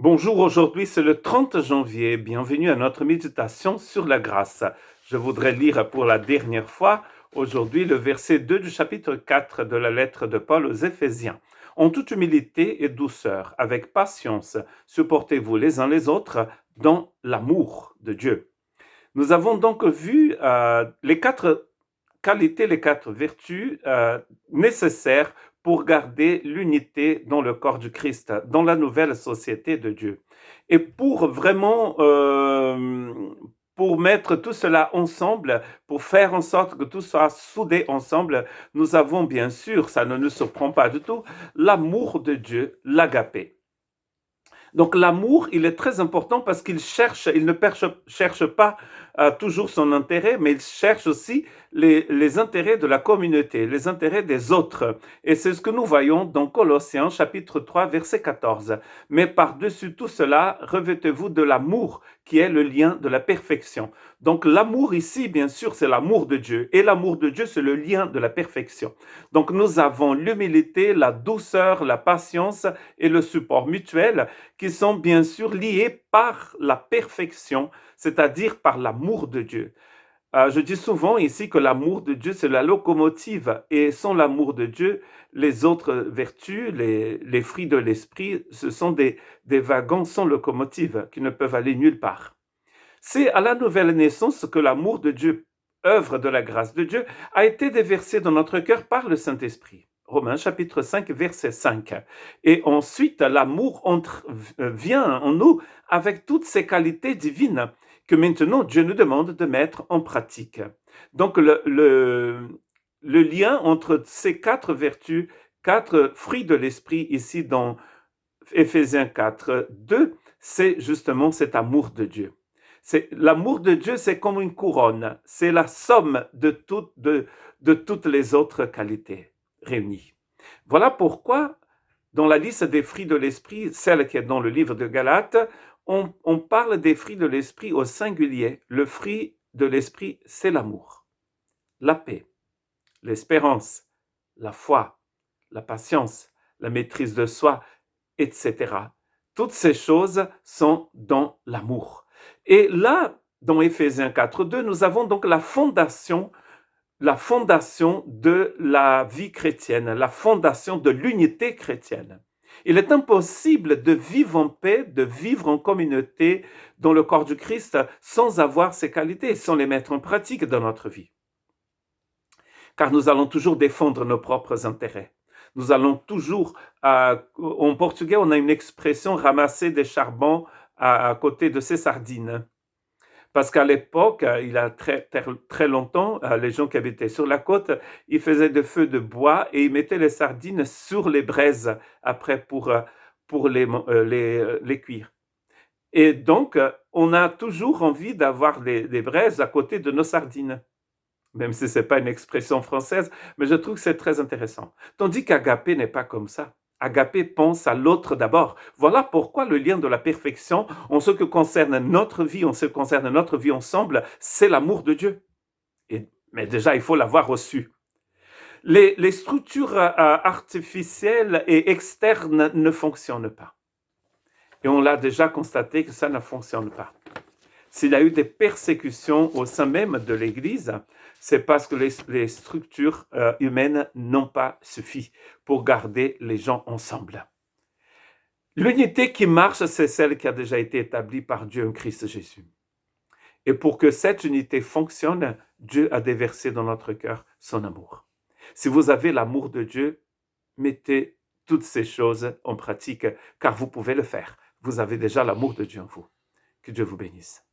Bonjour, aujourd'hui c'est le 30 janvier. Bienvenue à notre méditation sur la grâce. Je voudrais lire pour la dernière fois aujourd'hui le verset 2 du chapitre 4 de la lettre de Paul aux Éphésiens. En toute humilité et douceur, avec patience, supportez-vous les uns les autres dans l'amour de Dieu. Nous avons donc vu les quatre qualités, les quatre vertus nécessaires pour garder l'unité dans le corps du Christ, dans la nouvelle société de Dieu. Et pour vraiment, pour mettre tout cela ensemble, pour faire en sorte que tout soit soudé ensemble, nous avons bien sûr, ça ne nous surprend pas du tout, l'amour de Dieu, l'agapé. Donc l'amour, il est très important parce qu'il cherche, il ne cherche pas toujours son intérêt, mais il cherche aussi les intérêts de la communauté, les intérêts des autres. Et c'est ce que nous voyons dans Colossiens chapitre 3, verset 14. Mais par-dessus tout cela, revêtez-vous de l'amour qui est le lien de la perfection. Donc l'amour ici, bien sûr, c'est l'amour de Dieu. Et l'amour de Dieu, c'est le lien de la perfection. Donc nous avons l'humilité, la douceur, la patience et le support mutuel qui sont bien sûr liés par la perfection, c'est-à-dire par l'amour de Dieu. Je dis souvent ici que l'amour de Dieu, c'est la locomotive, et sans l'amour de Dieu, les autres vertus, les fruits de l'esprit, ce sont des wagons sans locomotive qui ne peuvent aller nulle part. C'est à la nouvelle naissance que l'amour de Dieu, œuvre de la grâce de Dieu, a été déversé dans notre cœur par le Saint-Esprit. Romains chapitre 5, verset 5. Et ensuite, l'amour vient en nous avec toutes ces qualités divines que maintenant Dieu nous demande de mettre en pratique. Donc le lien entre ces quatre vertus, quatre fruits de l'esprit ici dans Éphésiens 4, 2, c'est justement cet amour de Dieu. L'amour de Dieu, c'est comme une couronne, c'est la somme de toutes les autres qualités réunies. Voilà pourquoi, dans la liste des fruits de l'esprit, celle qui est dans le livre de Galates, on parle des fruits de l'esprit au singulier. Le fruit de l'esprit, c'est l'amour, la paix, l'espérance, la foi, la patience, la maîtrise de soi, etc. Toutes ces choses sont dans l'amour. Et là, dans Éphésiens 4.2, nous avons donc la fondation de la vie chrétienne, la fondation de l'unité chrétienne. Il est impossible de vivre en paix, de vivre en communauté dans le corps du Christ sans avoir ces qualités, sans les mettre en pratique dans notre vie. Car nous allons toujours défendre nos propres intérêts. Nous allons toujours, en portugais, on a une expression ramasser des charbons à côté de ses sardines. Parce qu'à l'époque, il y a très longtemps, les gens qui habitaient sur la côte, ils faisaient des feux de bois et ils mettaient les sardines sur les braises après pour les cuire. Et donc, on a toujours envie d'avoir des braises à côté de nos sardines. Même si ce n'est pas une expression française, mais je trouve que c'est très intéressant. Tandis qu'agapé n'est pas comme ça. Agapé pense à l'autre d'abord. Voilà pourquoi le lien de la perfection, en ce que concerne notre vie, en ce qui concerne notre vie ensemble, c'est l'amour de Dieu. Mais déjà, il faut l'avoir reçu. Les structures artificielles et externes ne fonctionnent pas. Et on l'a déjà constaté que ça ne fonctionne pas. S'il y a eu des persécutions au sein même de l'Église, c'est parce que les structures humaines n'ont pas suffi pour garder les gens ensemble. L'unité qui marche, c'est celle qui a déjà été établie par Dieu en Christ Jésus. Et pour que cette unité fonctionne, Dieu a déversé dans notre cœur son amour. Si vous avez l'amour de Dieu, mettez toutes ces choses en pratique, car vous pouvez le faire. Vous avez déjà l'amour de Dieu en vous. Que Dieu vous bénisse.